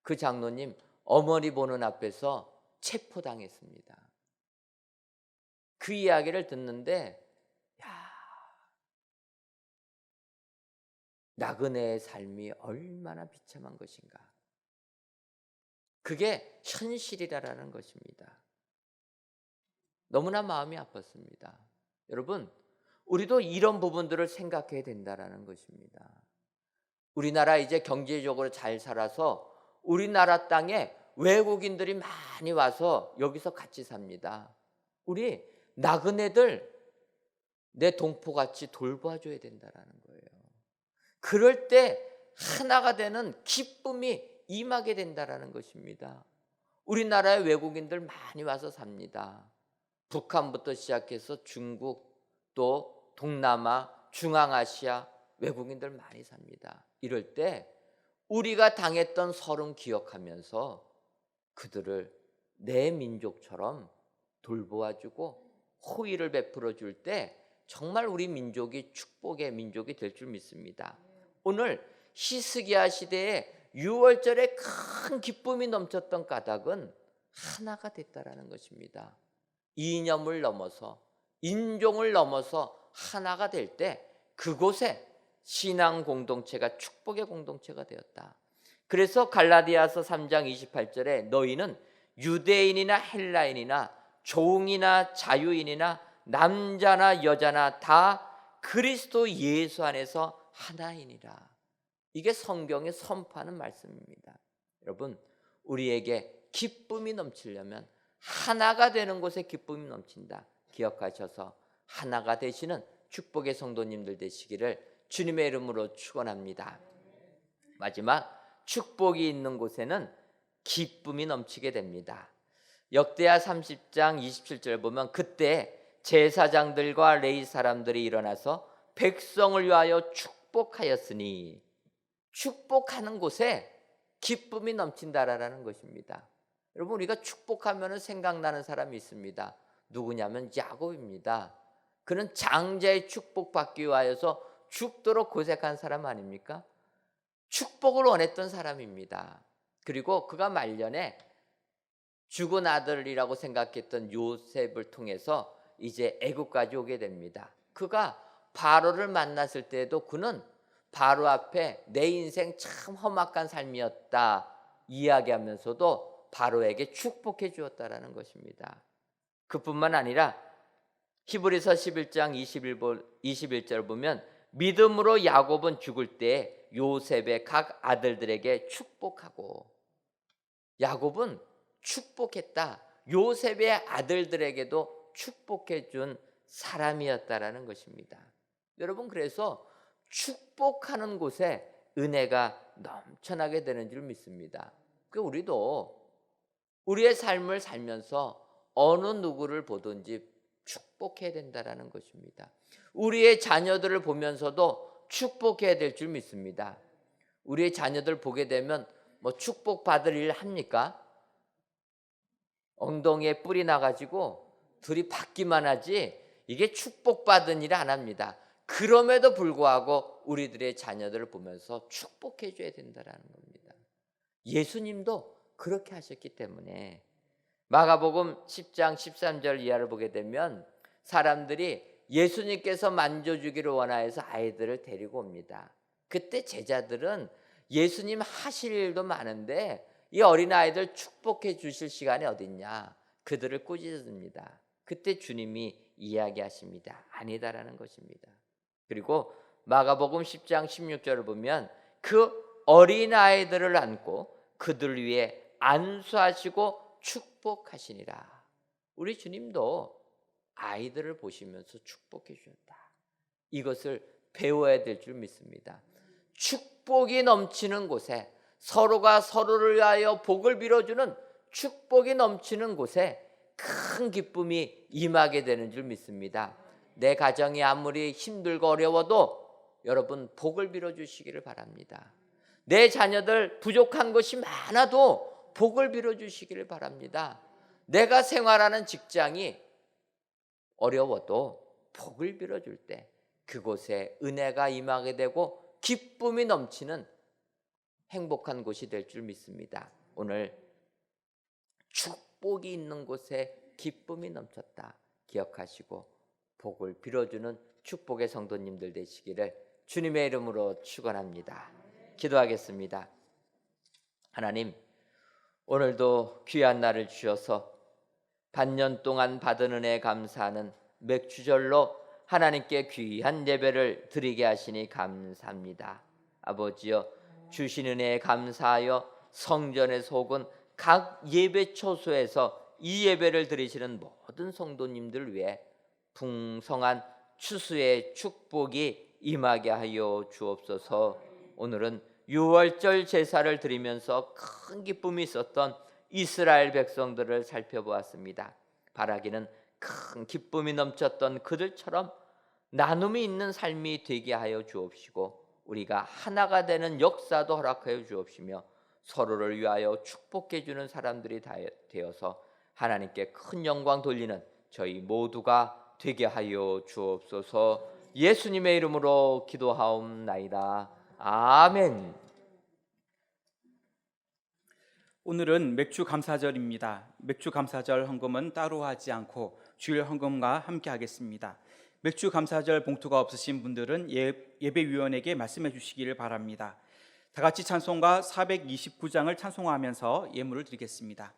그 장로님 어머니 보는 앞에서 체포당했습니다. 그 이야기를 듣는데 나그네의 삶이 얼마나 비참한 것인가. 그게 현실이라는 것입니다. 너무나 마음이 아팠습니다. 여러분, 우리도 이런 부분들을 생각해야 된다는 것입니다. 우리나라 이제 경제적으로 잘 살아서 우리나라 땅에 외국인들이 많이 와서 여기서 같이 삽니다. 우리 나그네들 내 동포같이 돌봐줘야 된다는 거예요. 그럴 때 하나가 되는 기쁨이 임하게 된다는 것입니다. 우리나라에 외국인들 많이 와서 삽니다. 북한부터 시작해서 중국 또 동남아, 중앙아시아 외국인들 많이 삽니다. 이럴 때 우리가 당했던 서름 기억하면서 그들을 내 민족처럼 돌보아주고 호의를 베풀어 줄 때 정말 우리 민족이 축복의 민족이 될 줄 믿습니다. 오늘 히스기야 시대에 6월절에 큰 기쁨이 넘쳤던 까닭은 하나가 됐다라는 것입니다. 이념을 넘어서 인종을 넘어서 하나가 될 때 그곳에 신앙 공동체가 축복의 공동체가 되었다. 그래서 갈라디아서 3장 28절에 너희는 유대인이나 헬라인이나 종이나 자유인이나 남자나 여자나 다 그리스도 예수 안에서 하나이니라. 이게 성경의 선포하는 말씀입니다. 여러분, 우리에게 기쁨이 넘치려면 하나가 되는 곳에 기쁨이 넘친다. 기억하셔서 하나가 되시는 축복의 성도님들 되시기를 주님의 이름으로 축원합니다. 마지막, 축복이 있는 곳에는 기쁨이 넘치게 됩니다. 역대하 30장 27절 보면 그때 제사장들과 레위 사람들이 일어나서 백성을 위하여 축복하였으니, 축복하는 곳에 기쁨이 넘친다라는 것입니다. 여러분, 우리가 축복하면 생각나는 사람이 있습니다. 누구냐면 야곱입니다. 그는 장자의 축복받기 위하여서 죽도록 고생한 사람 아닙니까? 축복을 원했던 사람입니다. 그리고 그가 말년에 죽은 아들이라고 생각했던 요셉을 통해서 이제 애굽까지 오게 됩니다. 그가 바로를 만났을 때에도 그는 바로 앞에 내 인생 참 험악한 삶이었다 이야기하면서도 바로에게 축복해 주었다라는 것입니다. 그뿐만 아니라 히브리서 11장 21절 보면 믿음으로 야곱은 죽을 때 요셉의 각 아들들에게 축복하고, 야곱은 축복했다. 요셉의 아들들에게도 축복해 준 사람이었다라는 것입니다. 여러분, 그래서 축복하는 곳에 은혜가 넘쳐나게 되는 줄 믿습니다. 우리도 우리의 삶을 살면서 어느 누구를 보든지 축복해야 된다는 것입니다. 우리의 자녀들을 보면서도 축복해야 될 줄 믿습니다. 우리의 자녀들 보게 되면 축복받을 일 합니까? 엉덩이에 뿔이 나가지고 들이받기만 하지 이게 축복받은 일을 안 합니다. 그럼에도 불구하고 우리들의 자녀들을 보면서 축복해 줘야 된다는 겁니다. 예수님도 그렇게 하셨기 때문에 마가복음 10장 13절 이하를 보게 되면 사람들이 예수님께서 만져주기를 원하여서 아이들을 데리고 옵니다. 그때 제자들은 예수님 하실 일도 많은데 이 어린아이들 축복해 주실 시간이 어딨냐, 그들을 꾸짖습니다. 그때 주님이 이야기하십니다. 아니다라는 것입니다. 그리고 마가복음 10장 16절을 보면 그 어린아이들을 안고 그들 위해 안수하시고 축복하시니라. 우리 주님도 아이들을 보시면서 축복해 주셨다. 이것을 배워야 될 줄 믿습니다. 축복이 넘치는 곳에, 서로가 서로를 위하여 복을 빌어주는 축복이 넘치는 곳에 큰 기쁨이 임하게 되는 줄 믿습니다. 내 가정이 아무리 힘들고 어려워도 여러분 복을 빌어주시기를 바랍니다. 내 자녀들 부족한 것이 많아도 복을 빌어주시기를 바랍니다. 내가 생활하는 직장이 어려워도 복을 빌어줄 때 그곳에 은혜가 임하게 되고 기쁨이 넘치는 행복한 곳이 될 줄 믿습니다. 오늘 축복이 있는 곳에 기쁨이 넘쳤다 기억하시고 복을 빌어주는 축복의 성도님들 되시기를 주님의 이름으로 축원합니다. 기도하겠습니다. 하나님, 오늘도 귀한 날을 주셔서 반년 동안 받은 은혜에 감사하는 맥주절로 하나님께 귀한 예배를 드리게 하시니 감사합니다. 아버지여, 주신 은혜에 감사하여 성전에서 혹은 각 예배 처소에서 이 예배를 드리시는 모든 성도님들 위해 풍성한 추수의 축복이 임하게 하여 주옵소서. 오늘은 유월절 제사를 드리면서 큰 기쁨이 있었던 이스라엘 백성들을 살펴보았습니다. 바라기는 큰 기쁨이 넘쳤던 그들처럼 나눔이 있는 삶이 되게 하여 주옵시고 우리가 하나가 되는 역사도 허락하여 주옵시며 서로를 위하여 축복해 주는 사람들이 되어서 하나님께 큰 영광 돌리는 저희 모두가 되게 하여 주옵소서. 예수님의 이름으로 기도하옵나이다. 아멘. 오늘은 맥주 감사절입니다. 맥주 감사절 헌금은 따로 하지 않고 주일 헌금과 함께 하겠습니다. 맥주 감사절 봉투가 없으신 분들은 예배위원에게 말씀해 주시기를 바랍니다. 다 같이 찬송가 429장을 찬송하면서 예물을 드리겠습니다.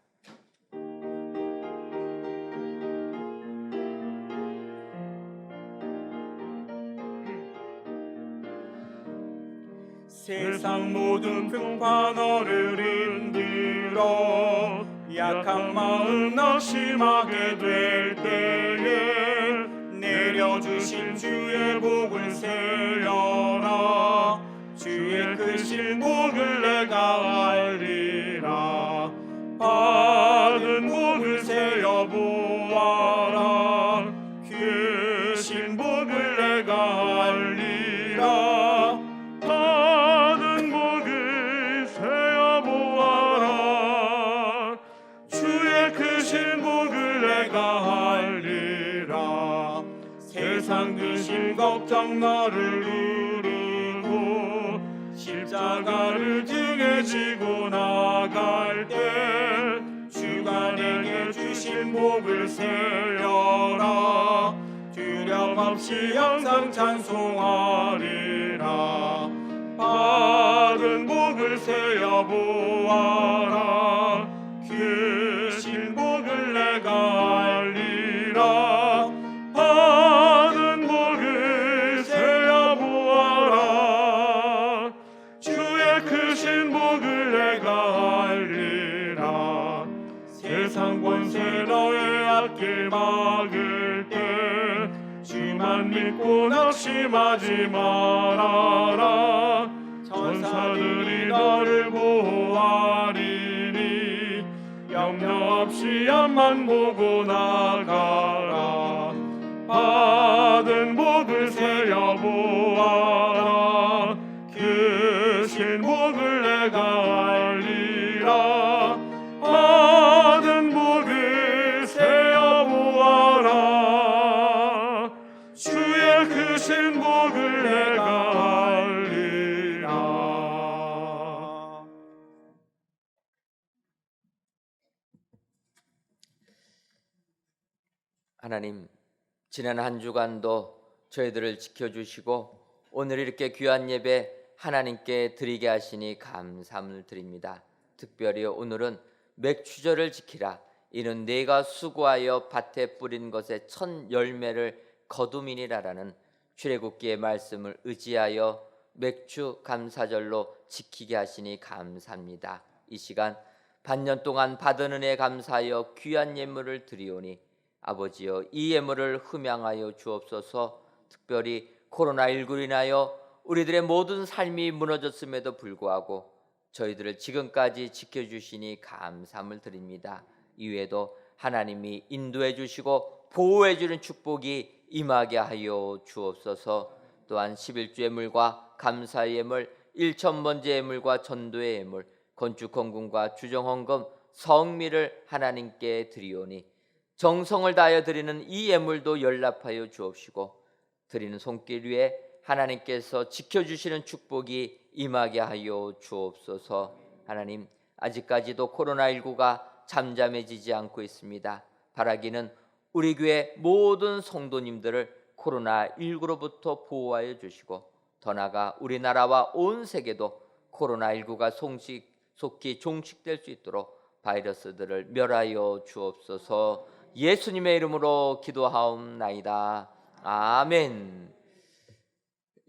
세상 모든 풍파 너를 흔들어 약한 마음 낙심하게 될 때에 내려주신 주의 복을 세려라. 주의 크신 복을 내가 알리라. 받은 복을 세어 보아라. 크신 복을 내가 알리라. 받은 복을 세어 보아라. 주의 크신 복을 내가 알리라. 세상 근심 걱정 너를 누르고 십자가를 등에 지고 나갈 때 주가 내게 주신 복을 세려라. 두려움 없이 항상 찬송하리라. 받은 복을 세어 보아라. 크신 복을 내가 알리라. 받은 복을 세어 보아라. 주의 크신 복을 내가 알리라. 세상 권세 너의 앞길 막을 때 주만 믿고 낙심하지 말아라. 천사들이 너를 보호하리니 염려 없이 앞만 보고 나가라. 받은 복을 세어 보아라. 크신 복을 내가 알리라. 받은 복을 크신 복을 내가 알리라. 하나님, 지난 한 주간도 저희들을 지켜주시고 오늘 이렇게 귀한 예배 하나님께 드리게 하시니 감사함을 드립니다. 특별히 오늘은 맥추절을 지키라. 이는 내가 수고하여 밭에 뿌린 것의 첫 열매를 거둠이니라라는 출애굽기의 말씀을 의지하여 맥추 감사절로 지키게 하시니 감사합니다. 이 시간 반년 동안 받은 은혜에 감사하여 귀한 예물을 드리오니 아버지여, 이 예물을 흠양하여 주옵소서. 특별히 코로나19로 인하여 우리들의 모든 삶이 무너졌음에도 불구하고 저희들을 지금까지 지켜주시니 감사함을 드립니다. 이외에도 하나님이 인도해 주시고 보호해 주는 축복이 임하게 하여 주옵소서. 또한 11주 예물과 감사의 예물, 1천번제 예물과 전도의 예물, 건축 헌금과 주정 헌금, 성미를 하나님께 드리오니 정성을 다하여 드리는 이 예물도 연락하여 주옵시고 드리는 손길 위에 하나님께서 지켜주시는 축복이 임하게 하여 주옵소서. 하나님, 아직까지도 코로나19가 잠잠해지지 않고 있습니다. 바라기는 우리 교회 모든 성도님들을 코로나19로부터 보호하여 주시고 더 나아가 우리나라와 온 세계도 코로나19가 속히 종식될 수 있도록 바이러스들을 멸하여 주옵소서. 예수님의 이름으로 기도하옵나이다. 아멘.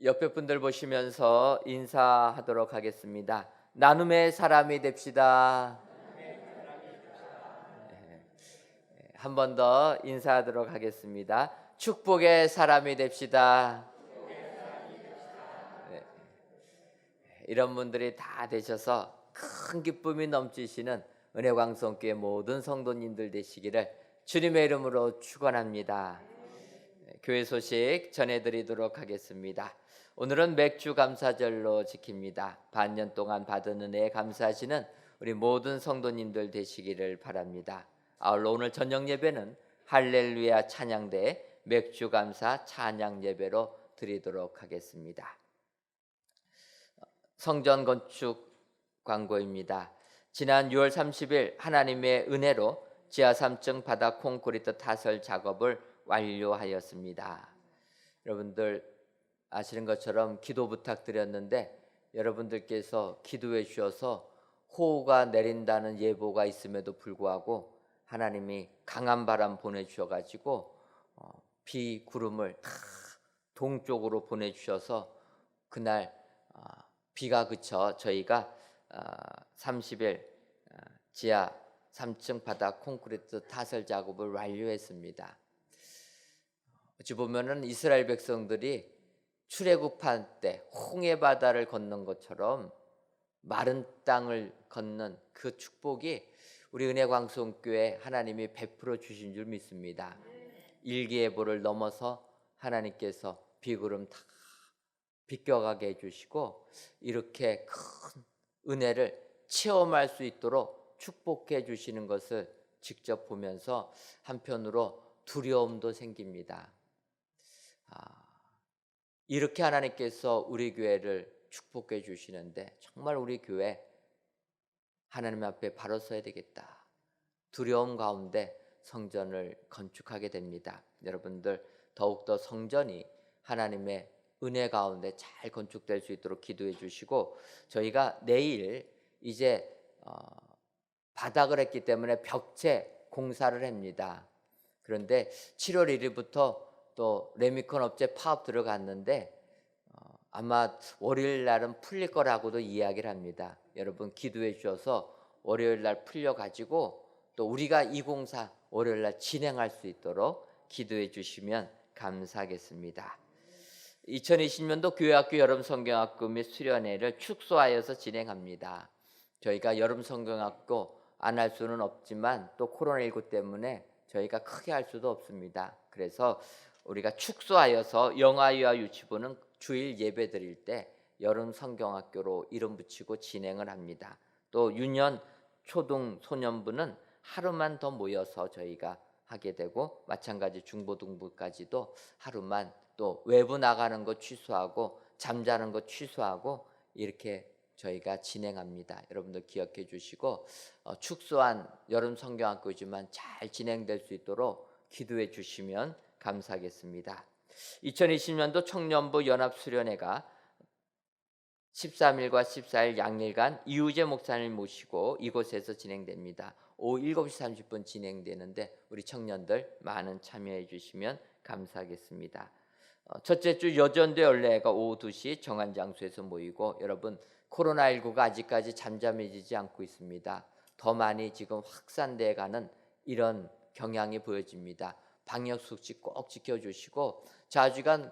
옆에 분들 보시면서 인사하도록 하겠습니다. 나눔의 사람이 됩시다. 한 번 더 인사하도록 하겠습니다. 축복의 사람이 됩시다. 네. 이런 분들이 다 되셔서 큰 기쁨이 넘치시는 은혜광성교회 모든 성도님들 되시기를 주님의 이름으로 축원합니다. 교회 소식 전해드리도록 하겠습니다. 오늘은 맥주 감사절로 지킵니다. 반년 동안 받은 은혜에 감사하시는 우리 모든 성도님들 되시기를 바랍니다. 아울러 오늘 저녁 예배는 할렐루야 찬양대 맥주 감사 찬양 예배로 드리도록 하겠습니다. 성전 건축 광고입니다. 지난 6월 30일 하나님의 은혜로 지하 3층 바닥 콘크리트 타설 작업을 완료하였습니다. 여러분들 아시는 것처럼 기도 부탁드렸는데 여러분들께서 기도해 주셔서 호우가 내린다는 예보가 있음에도 불구하고 하나님이 강한 바람 보내주셔가지고 비 구름을 다 동쪽으로 보내주셔서 그날 비가 그쳐 저희가 30일 지하 3층 바닥 콘크리트 타설 작업을 완료했습니다. 어찌 보면은 이스라엘 백성들이 출애굽할 때 홍해 바다를 건넌 것처럼 마른 땅을 건넌 그 축복이 우리 은혜광성교회 하나님이 베풀어 주신 줄 믿습니다. 일기예보를 넘어서 하나님께서 비구름 다 비껴가게 해주시고 이렇게 큰 은혜를 체험할 수 있도록 축복해 주시는 것을 직접 보면서 한편으로 두려움도 생깁니다. 이렇게 하나님께서 우리 교회를 축복해 주시는데 정말 우리 교회 하나님 앞에 바로 서야 되겠다. 두려움 가운데 성전을 건축하게 됩니다. 여러분들 더욱더 성전이 하나님의 은혜 가운데 잘 건축될 수 있도록 기도해 주시고 저희가 내일 이제 바닥을 했기 때문에 벽체 공사를 합니다. 그런데 7월 1일부터 또 레미콘 업체 파업 들어갔는데 아마 월요일 날은 풀릴 거라고도 이야기를 합니다. 여러분 기도해 주셔서 월요일 날 풀려 가지고 또 우리가 이 공사 월요일 날 진행할 수 있도록 기도해 주시면 감사하겠습니다. 2020년도 교회학교 여름 성경학교 및 수련회를 축소하여서 진행합니다. 저희가 여름 성경학교 안 할 수는 없지만 또 코로나19 때문에 저희가 크게 할 수도 없습니다. 그래서 우리가 축소하여서 영아유아 유치부는 주일 예배 드릴 때 여름 성경학교로 이름 붙이고 진행을 합니다. 또 유년 초등 소년부는 하루만 더 모여서 저희가 하게 되고 마찬가지 중고등부까지도 하루만 또 외부 나가는 거 취소하고 잠자는 거 취소하고 이렇게 저희가 진행합니다. 여러분들 기억해 주시고 축소한 여름 성경학교지만 잘 진행될 수 있도록 기도해 주시면 감사하겠습니다. 2020년도 청년부 연합수련회가 13일과 14일 양일간 이우재 목사님을 모시고 이곳에서 진행됩니다. 오후 7시 30분 진행되는데 우리 청년들 많은 참여해 주시면 감사하겠습니다. 첫째 주 여전대 연례가 오후 2시 정한 장소에서 모이고 여러분 코로나19가 아직까지 잠잠해지지 않고 있습니다. 더 많이 지금 확산돼 가는 이런 경향이 보여집니다. 방역 수칙 꼭 지켜주시고 좌주간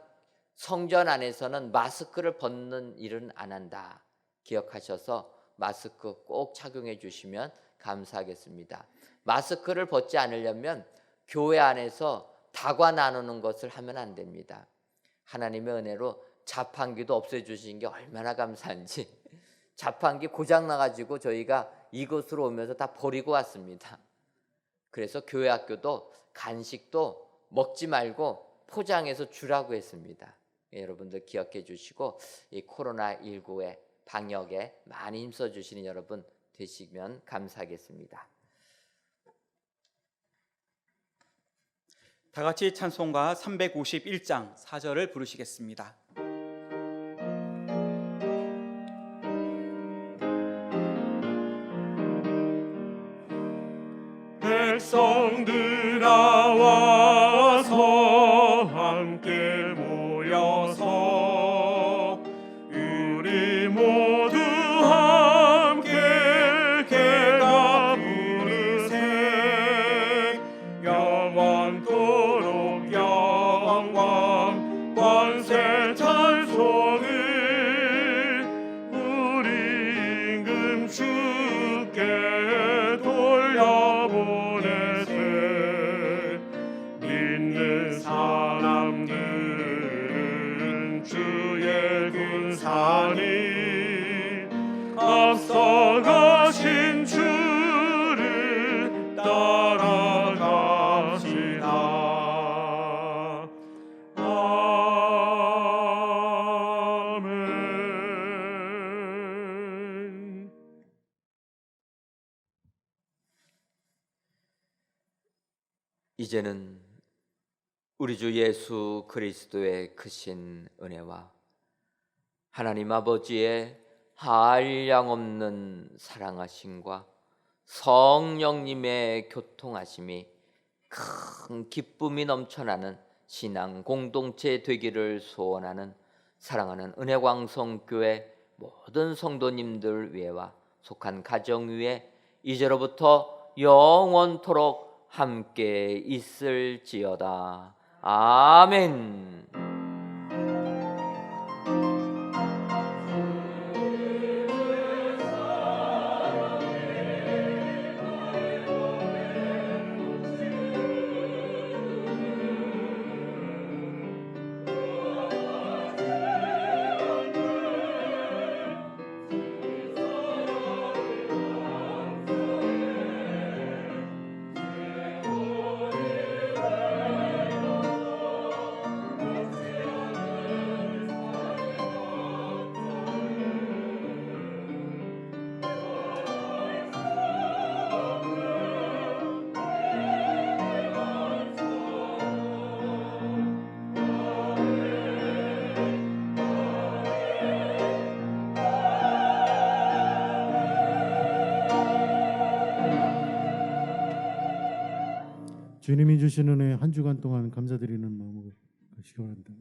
성전 안에서는 마스크를 벗는 일은 안 한다. 기억하셔서 마스크 꼭 착용해 주시면 감사하겠습니다. 마스크를 벗지 않으려면 교회 안에서 다과 나누는 것을 하면 안 됩니다. 하나님의 은혜로 자판기도 없애주신 게 얼마나 감사한지 자판기 고장 나가지고 저희가 이곳으로 오면서 다 버리고 왔습니다. 그래서 교회 학교도 간식도 먹지 말고 포장해서 주라고 했습니다. 여러분들 기억해 주시고 이 코로나19의 방역에 많이 힘써 주시는 여러분 되시면 감사하겠습니다. 다 같이 찬송가 351장 4절을 부르시겠습니다. 백성들아 와서 함께 모여서 우리 모두 함께 개가 부르세 영원토록 영광 권세 찬송을 우리 임금 주께 돌려보내세 믿는 사람들은 주의 군사니 앞서가신 주를 따라갑시다. 아멘. 이제는 우리 주 예수 그리스도의 크신 은혜와 하나님 아버지의 한량없는 사랑하심과 성령님의 교통하심이 큰 기쁨이 넘쳐나는 신앙 공동체 되기를 소원하는 사랑하는 은혜광성교회 모든 성도님들 위에와 속한 가정 위에 이제로부터 영원토록 함께 있을지어다. 아멘. 주님이 주신 은혜 한 주간 동안 감사드리는 마음으로 가시기 바랍니다.